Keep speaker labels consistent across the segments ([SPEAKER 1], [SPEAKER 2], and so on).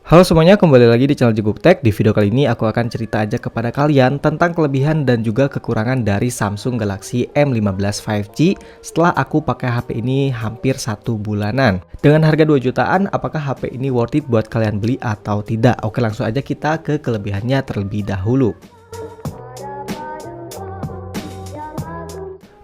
[SPEAKER 1] Halo semuanya, kembali lagi di channel Jeguk Tech. Di video kali ini aku akan cerita aja kepada kalian tentang kelebihan dan juga kekurangan dari Samsung Galaxy M15 5G setelah aku pakai HP ini hampir 1 bulanan. Dengan harga 2 jutaan, apakah HP ini worth it buat kalian beli atau tidak? Oke, langsung aja kita ke kelebihannya terlebih dahulu.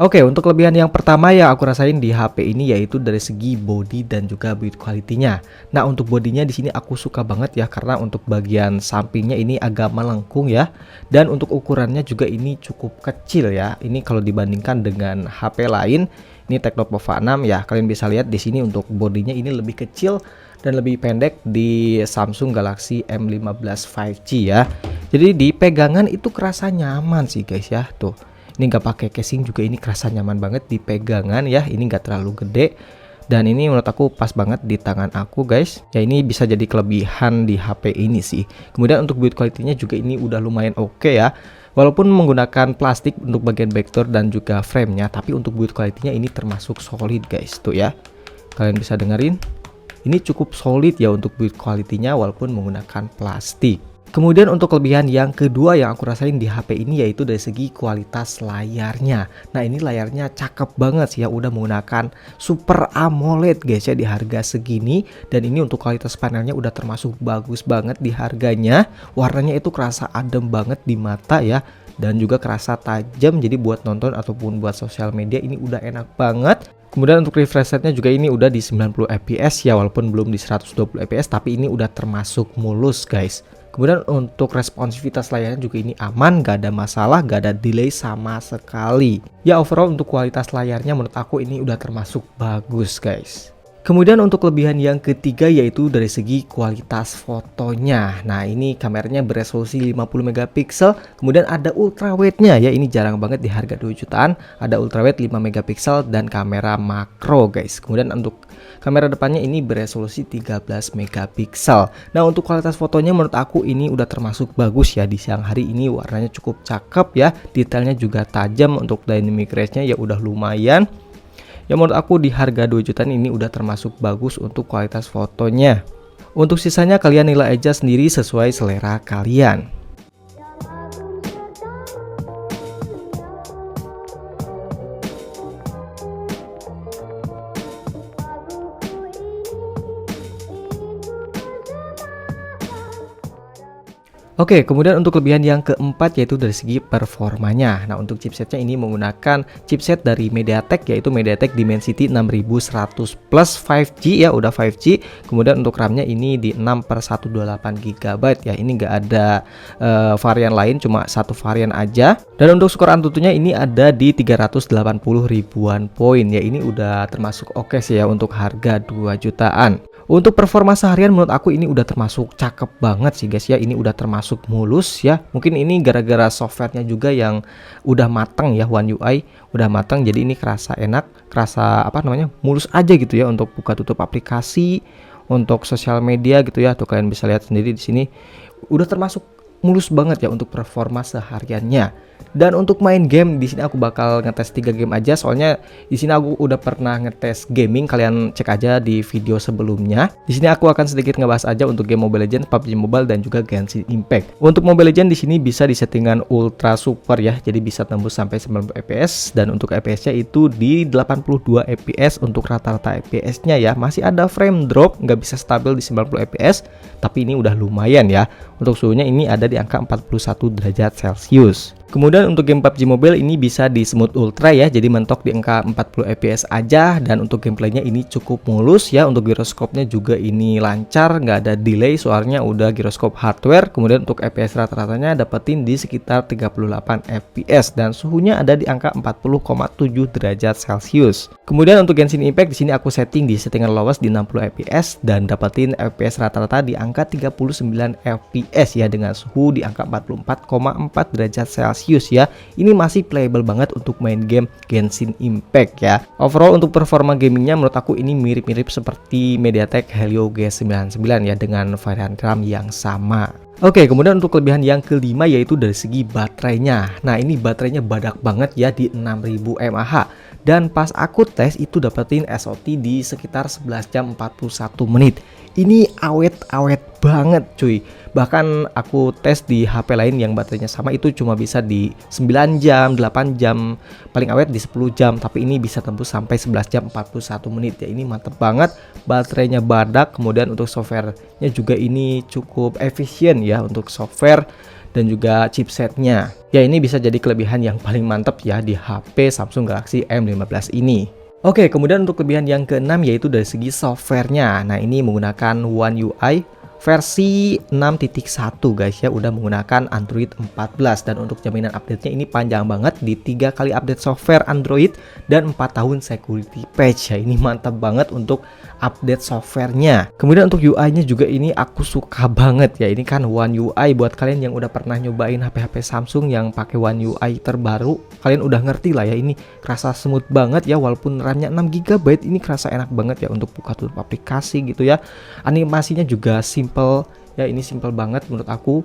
[SPEAKER 1] Oke, untuk kelebihan yang pertama yang aku rasain di HP ini yaitu dari segi body dan juga build quality-nya. Nah, untuk bodinya di sini aku suka banget ya karena untuk bagian sampingnya ini agak melengkung ya. Dan untuk ukurannya juga ini cukup kecil ya. Ini kalau dibandingkan dengan HP lain, ini Tecnopova 6 ya. Kalian bisa lihat di sini untuk bodinya ini lebih kecil dan lebih pendek di Samsung Galaxy M15 5G ya. Jadi di pegangan itu kerasa nyaman sih guys ya. Tuh. Ini nggak pakai casing juga, ini kerasa nyaman banget di pegangan ya. Ini nggak terlalu gede dan ini menurut aku pas banget di tangan aku guys ya. Ini bisa jadi kelebihan di HP ini sih. Kemudian untuk build quality-nya juga ini udah lumayan oke ya, walaupun menggunakan plastik untuk bagian backdoor dan juga frame-nya, tapi untuk build quality-nya ini termasuk solid guys. Tuh ya, kalian bisa dengerin, ini cukup solid ya untuk build quality-nya walaupun menggunakan plastik. Kemudian untuk kelebihan yang kedua yang aku rasain di HP ini yaitu dari segi kualitas layarnya. Nah, ini layarnya cakep banget sih ya, udah menggunakan Super AMOLED guys ya di harga segini. Dan ini untuk kualitas panelnya udah termasuk bagus banget di harganya. Warnanya itu kerasa adem banget di mata ya, dan juga kerasa tajam, jadi buat nonton ataupun buat sosial media ini udah enak banget. Kemudian untuk refresh rate-nya juga ini udah di 90 fps ya, walaupun belum di 120 fps, tapi ini udah termasuk mulus guys. Kemudian untuk responsivitas layarnya juga ini aman, gak ada masalah, gak ada delay sama sekali. Ya overall untuk kualitas layarnya menurut aku ini udah termasuk bagus guys. Kemudian untuk kelebihan yang ketiga yaitu dari segi kualitas fotonya. Nah, ini kameranya beresolusi 50 megapiksel, kemudian ada ultrawide-nya ya. Ini jarang banget di harga 2 jutaan. Ada ultrawide 5 megapiksel dan kamera makro guys. Kemudian untuk kamera depannya ini beresolusi 13 megapiksel. Nah, untuk kualitas fotonya menurut aku ini udah termasuk bagus ya. Di siang hari ini warnanya cukup cakep ya. Detailnya juga tajam, untuk dynamic range-nya ya udah lumayan. Ya menurut aku di harga 2 jutaan ini udah termasuk bagus untuk kualitas fotonya. Untuk sisanya kalian nilai aja sendiri sesuai selera kalian. Oke, kemudian untuk kelebihan yang keempat yaitu dari segi performanya. Nah, untuk chipsetnya ini menggunakan chipset dari MediaTek yaitu MediaTek Dimensity 6100 Plus 5G ya, udah 5G. Kemudian untuk RAM-nya ini di 6/128 GB ya. Ini nggak ada varian lain, cuma satu varian aja. Dan untuk skor Antutunya ini ada di 380 ribuan poin ya. Ini udah termasuk oke sih ya untuk harga 2 jutaan. Untuk performa seharian menurut aku ini udah termasuk cakep banget sih guys ya. Ini udah termasuk mulus ya. Mungkin ini gara-gara softwarenya juga yang udah mateng ya, One UI udah mateng, jadi ini kerasa enak, kerasa apa namanya, mulus aja gitu ya untuk buka tutup aplikasi, untuk sosial media gitu ya. Tuh kalian bisa lihat sendiri di sini udah termasuk mulus banget ya untuk performa sehariannya. Dan untuk main game di sini aku bakal ngetes 3 game aja, soalnya di sini aku udah pernah ngetes gaming, kalian cek aja di video sebelumnya. Di sini aku akan sedikit ngebahas aja untuk game Mobile Legends, PUBG Mobile dan juga Genshin Impact. Untuk Mobile Legends di sini bisa di settingan ultra super ya, jadi bisa tembus sampai 90 fps, dan untuk FPS-nya itu di 82 fps untuk rata-rata FPS-nya ya. Masih ada frame drop, nggak bisa stabil di 90 fps, tapi ini udah lumayan ya. Untuk suhunya ini ada di angka 41 derajat Celcius. Kemudian untuk game PUBG Mobile ini bisa di smooth ultra ya, jadi mentok di angka 40 fps aja. Dan untuk gameplaynya ini cukup mulus ya. Untuk giroskopnya juga ini lancar, nggak ada delay, soalnya udah giroskop hardware. Kemudian untuk fps rata-ratanya dapetin di sekitar 38 fps dan suhunya ada di angka 40,7 derajat Celcius. Kemudian untuk Genshin Impact di sini aku setting di settingan lowest di 60 fps dan dapetin fps rata-rata di angka 39 fps ya, dengan suhu di angka 44,4 derajat Celcius ya. Ini masih playable banget untuk main game Genshin Impact ya. Overall untuk performa gamingnya menurut aku ini mirip-mirip seperti MediaTek Helio G99 ya, dengan varian RAM yang sama. Oke, kemudian untuk kelebihan yang kelima yaitu dari segi baterainya. Nah, ini baterainya badak banget ya di 6000 mAh. Dan pas aku tes itu dapetin SOT di sekitar 11 jam 41 menit. Ini awet-awet banget cuy. Bahkan aku tes di HP lain yang baterainya sama itu cuma bisa di 9 jam, 8 jam, paling awet di 10 jam. Tapi ini bisa tembus sampai 11 jam 41 menit ya. Ini mantep banget, baterainya badak. Kemudian untuk softwarenya juga ini cukup efisien ya untuk software dan juga chipsetnya. Ya ini bisa jadi kelebihan yang paling mantap ya di HP Samsung Galaxy M15 ini. Oke, kemudian untuk kelebihan yang keenam yaitu dari segi softwarenya. Nah ini menggunakan One UI versi 6.1 guys ya, udah menggunakan Android 14 dan untuk jaminan update-nya ini panjang banget di 3 kali update software Android dan 4 tahun security patch ya. Ini mantap banget untuk update softwarenya. Kemudian untuk UI-nya juga ini aku suka banget ya. Ini kan One UI, buat kalian yang udah pernah nyobain HP-HP Samsung yang pakai One UI terbaru, kalian udah ngerti lah ya, ini kerasa smooth banget ya, walaupun RAM-nya 6 GB ini kerasa enak banget ya untuk buka tutup aplikasi gitu ya. Animasinya juga simple ya, ini simple banget menurut aku.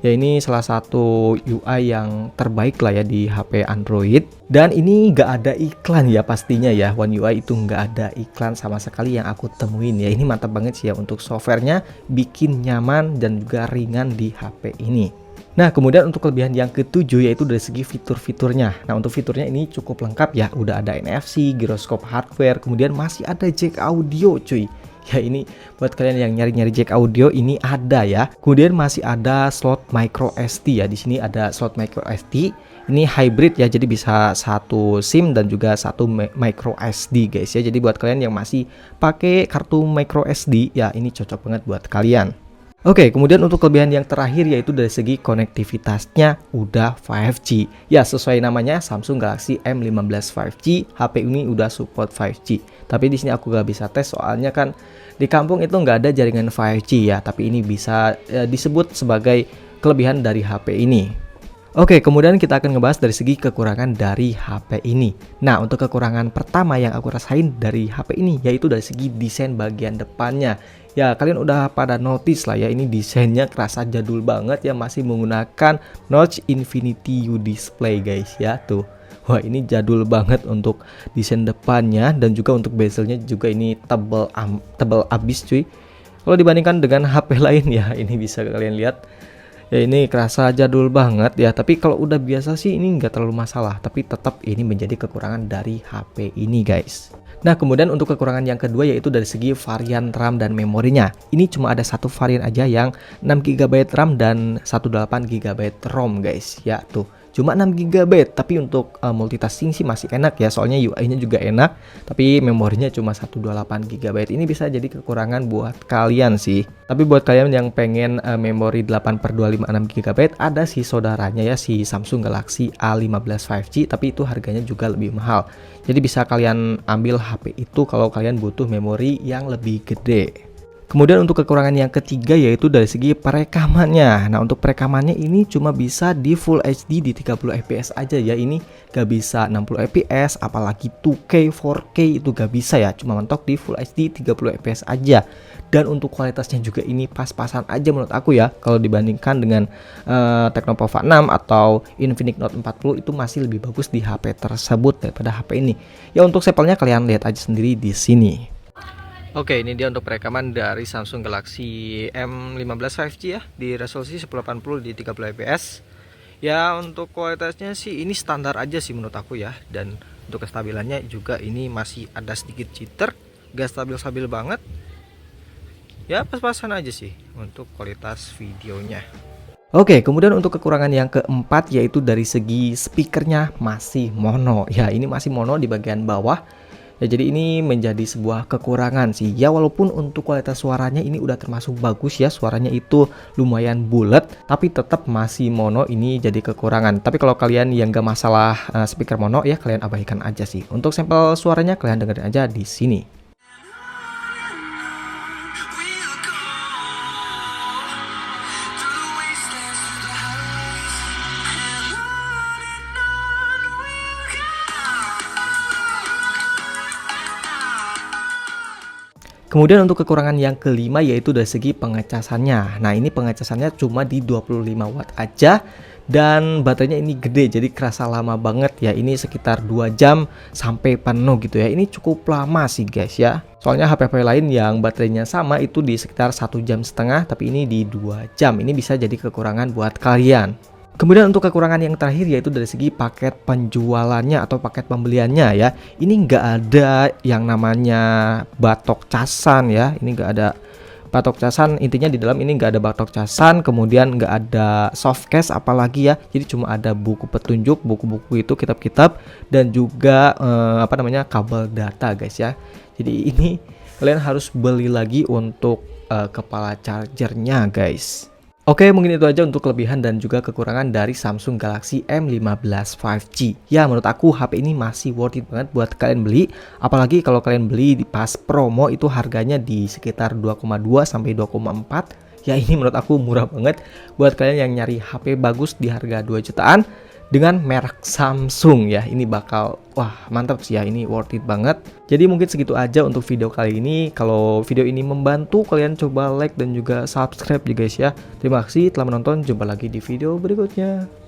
[SPEAKER 1] Ya ini salah satu UI yang terbaik lah ya di HP Android. Dan ini nggak ada iklan ya pastinya ya. One UI itu nggak ada iklan sama sekali yang aku temuin ya. Ini mantap banget sih ya untuk softwarenya, bikin nyaman dan juga ringan di HP ini. Nah kemudian untuk kelebihan yang ketujuh yaitu dari segi fitur-fiturnya. Nah untuk fiturnya ini cukup lengkap ya. Udah ada NFC, gyroscope hardware, kemudian masih ada jack audio cuy. Ya ini buat kalian yang nyari-nyari jack audio ini ada ya. Kemudian masih ada slot micro SD ya. Di sini ada slot micro SD. Ini hybrid ya. Jadi bisa satu SIM dan juga satu micro SD guys ya. Jadi buat kalian yang masih pakai kartu micro SD ya, ini cocok banget buat kalian. Oke, kemudian untuk kelebihan yang terakhir yaitu dari segi konektivitasnya udah 5G. Ya, sesuai namanya Samsung Galaxy M15 5G, HP ini udah support 5G. Tapi di sini aku gak bisa tes soalnya kan di kampung itu nggak ada jaringan 5G ya, tapi ini bisa disebut sebagai kelebihan dari HP ini. Oke, kemudian kita akan ngebahas dari segi kekurangan dari HP ini. Nah, untuk kekurangan pertama yang aku rasain dari HP ini yaitu dari segi desain bagian depannya. Ya, kalian udah pada notice lah ya, ini desainnya kerasa jadul banget ya, masih menggunakan Notch Infinity U display guys ya tuh. Wah, ini jadul banget untuk desain depannya dan juga untuk bezelnya juga ini tebel abis cuy. Kalau dibandingkan dengan HP lain ya, ini bisa kalian lihat. Ya ini kerasa jadul banget ya, tapi kalau udah biasa sih ini nggak terlalu masalah, tapi tetap ini menjadi kekurangan dari HP ini guys. Nah kemudian untuk kekurangan yang kedua yaitu dari segi varian RAM dan memorinya. Ini cuma ada satu varian aja yang 6 GB RAM dan 18 GB ROM guys ya tuh. Cuma 6 GB, tapi untuk multitasking sih masih enak ya, soalnya UI-nya juga enak, tapi memorinya cuma 128 GB. Ini bisa jadi kekurangan buat kalian sih. Tapi buat kalian yang pengen memori 8/256 GB, ada sih saudaranya ya, si Samsung Galaxy A15 5G, tapi itu harganya juga lebih mahal. Jadi bisa kalian ambil HP itu kalau kalian butuh memori yang lebih gede. Kemudian untuk kekurangan yang ketiga yaitu dari segi perekamannya. Nah untuk perekamannya ini cuma bisa di Full HD di 30 fps aja ya. Ini gak bisa 60 fps, apalagi 2K, 4K itu gak bisa ya. Cuma mentok di Full HD 30 fps aja. Dan untuk kualitasnya juga ini pas-pasan aja menurut aku ya. Kalau dibandingkan dengan Tecnopova 6 atau Infinix Note 40 itu masih lebih bagus di HP tersebut daripada HP ini. Ya untuk sampelnya kalian lihat aja sendiri di sini. Oke, ini dia untuk perekaman dari Samsung Galaxy M15 5G ya, di resolusi 1080 di 30 fps. Ya untuk kualitasnya sih ini standar aja sih menurut aku ya. Dan untuk kestabilannya juga ini masih ada sedikit jitter, gak stabil-stabil banget. Ya pas-pasan aja sih untuk kualitas videonya. Oke, kemudian untuk kekurangan yang keempat yaitu dari segi speakernya masih mono. Ya ini masih mono di bagian bawah. Ya jadi ini menjadi sebuah kekurangan sih ya, walaupun untuk kualitas suaranya ini udah termasuk bagus ya, suaranya itu lumayan bulat, tapi tetap masih mono, ini jadi kekurangan. Tapi kalau kalian yang gak masalah speaker mono ya kalian abaikan aja sih. Untuk sampel suaranya kalian dengerin aja di sini. Kemudian untuk kekurangan yang kelima yaitu dari segi pengecasannya. Nah ini pengecasannya cuma di 25 watt aja Dan baterainya ini gede, jadi kerasa lama banget ya. Ini sekitar 2 jam sampai penuh gitu ya. Ini cukup lama sih guys ya. Soalnya HP-HP lain yang baterainya sama itu di sekitar 1,5 jam, tapi ini di 2 jam. Ini bisa jadi kekurangan buat kalian. Kemudian untuk kekurangan yang terakhir yaitu dari segi paket penjualannya atau paket pembeliannya ya. Ini nggak ada yang namanya batok casan ya. Ini nggak ada batok casan, intinya di dalam ini nggak ada batok casan, kemudian nggak ada soft case apalagi ya. Jadi cuma ada buku petunjuk, buku-buku itu, kitab-kitab, dan juga kabel data guys ya. Jadi ini kalian harus beli lagi untuk kepala chargernya guys. Oke, mungkin itu aja untuk kelebihan dan juga kekurangan dari Samsung Galaxy M15 5G. Ya, menurut aku HP ini masih worth it banget buat kalian beli. Apalagi kalau kalian beli di pas promo itu harganya di sekitar 2,2 sampai 2,4. Ya, ini menurut aku murah banget buat kalian yang nyari HP bagus di harga 2 jutaan dengan merek Samsung ya. Ini bakal wah mantap sih ya, ini worth it banget. Jadi mungkin segitu aja untuk video kali ini. Kalau video ini membantu, kalian coba like dan juga subscribe ya guys ya. Terima kasih telah menonton, jumpa lagi di video berikutnya.